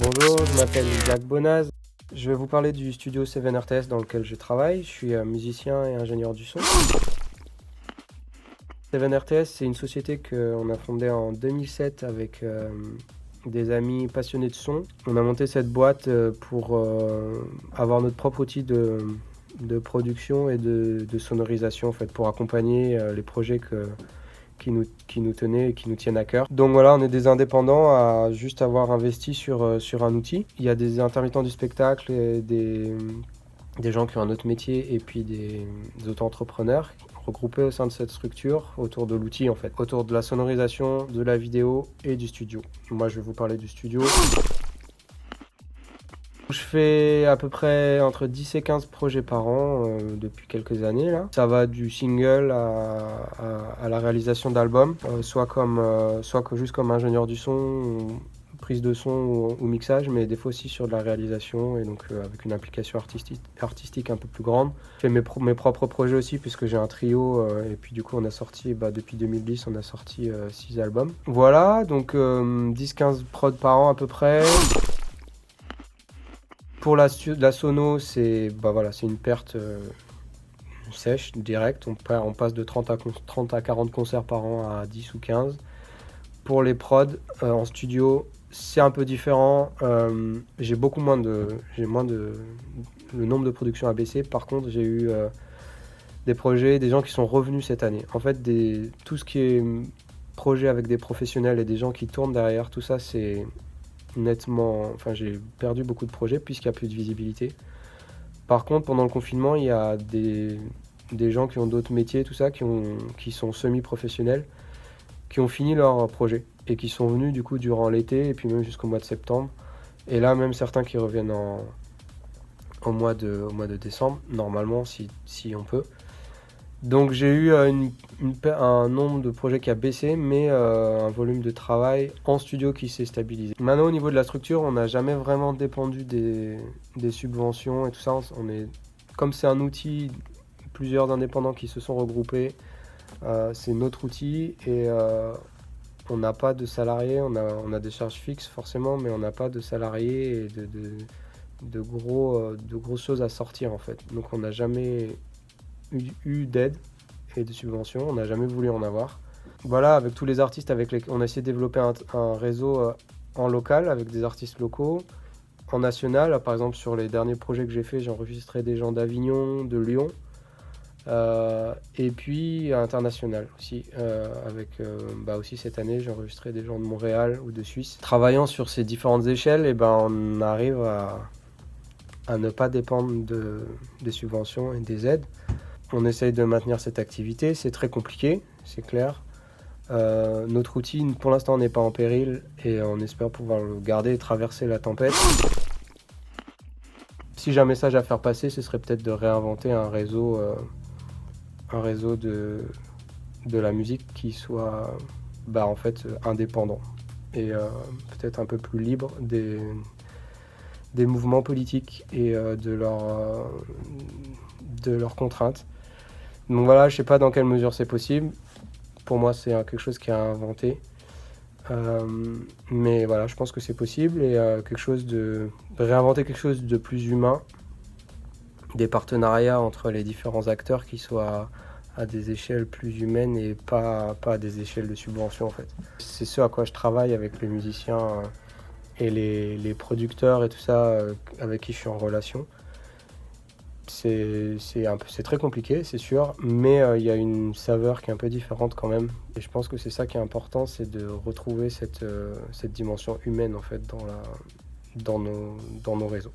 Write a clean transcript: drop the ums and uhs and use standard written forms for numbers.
Bonjour, je m'appelle Jacques Bonaz. Je vais vous parler du studio 7RTS dans lequel je travaille. Je suis musicien et ingénieur du son. 7RTS, c'est une société qu'on a fondée en 2007 avec des amis passionnés de son. On a monté cette boîte pour avoir notre propre outil de production et de sonorisation en fait, pour accompagner les projets qui nous tenaient et qui nous tiennent à cœur. Donc voilà, on est des indépendants à juste avoir investi sur un outil. Il y a des intermittents du spectacle, et des gens qui ont un autre métier et puis des auto-entrepreneurs regroupés au sein de cette structure autour de l'outil en fait, autour de la sonorisation, de la vidéo et du studio. Moi je vais vous parler du studio. Je fais à peu près entre 10 et 15 projets par an depuis quelques années là. Ça va du single à la réalisation d'albums, soit juste comme ingénieur du son, prise de son ou mixage, mais des fois aussi sur de la réalisation et donc avec une implication artistique un peu plus grande. Je fais mes propres projets aussi puisque j'ai un trio et puis du coup on a sorti, depuis 2010 on a sorti 6 albums. Voilà, donc 10-15 prods par an à peu près. Pour la sono, c'est une perte sèche, directe. On passe de 30 à 40 concerts par an à 10 ou 15. Pour les prods, en studio, c'est un peu différent. J'ai moins de... Le nombre de productions a baissé. Par contre, j'ai eu des projets, des gens qui sont revenus cette année. En fait, tout ce qui est projet avec des professionnels et des gens qui tournent derrière, tout ça, c'est... j'ai perdu beaucoup de projets puisqu'il n'y a plus de visibilité. Par contre, pendant le confinement, il y a des gens qui ont d'autres métiers, tout ça, qui sont semi-professionnels, qui ont fini leur projet et qui sont venus du coup durant l'été et puis même jusqu'au mois de septembre. Et là, même certains qui reviennent au mois de décembre, normalement, si on peut. Donc j'ai eu un nombre de projets qui a baissé, mais un volume de travail en studio qui s'est stabilisé. Maintenant au niveau de la structure, on n'a jamais vraiment dépendu des subventions et tout ça. Comme c'est un outil, plusieurs indépendants qui se sont regroupés, c'est notre outil et on n'a pas de salariés, on a des charges fixes forcément, mais on n'a pas de salariés et de grosses choses à sortir en fait. Donc on n'a jamais eu d'aide et de subventions, on n'a jamais voulu en avoir. Voilà, avec tous les artistes on a essayé de développer un réseau en local avec des artistes locaux, en national. Par exemple, sur les derniers projets que j'ai fait, j'ai enregistré des gens d'Avignon, de Lyon, et puis international aussi. Aussi cette année, j'ai enregistré des gens de Montréal ou de Suisse. Travaillant sur ces différentes échelles, on arrive à ne pas dépendre des subventions et des aides. On essaye de maintenir cette activité, c'est très compliqué, c'est clair. Notre outil, pour l'instant, n'est pas en péril et on espère pouvoir le garder et traverser la tempête. Si j'ai un message à faire passer, ce serait peut-être de réinventer un réseau de la musique qui soit indépendant et peut-être un peu plus libre des mouvements politiques et de leurs contraintes. Donc voilà, je sais pas dans quelle mesure c'est possible. Pour moi, c'est quelque chose qui est à inventer. Mais voilà, je pense que c'est possible et réinventer quelque chose de plus humain, des partenariats entre les différents acteurs qui soient à des échelles plus humaines et pas à des échelles de subvention en fait. C'est ce à quoi je travaille avec les musiciens et les producteurs et tout ça avec qui je suis en relation. C'est très compliqué, c'est sûr, mais il y a une saveur qui est un peu différente quand même. Et je pense que c'est ça qui est important, c'est de retrouver cette dimension humaine en fait dans nos réseaux.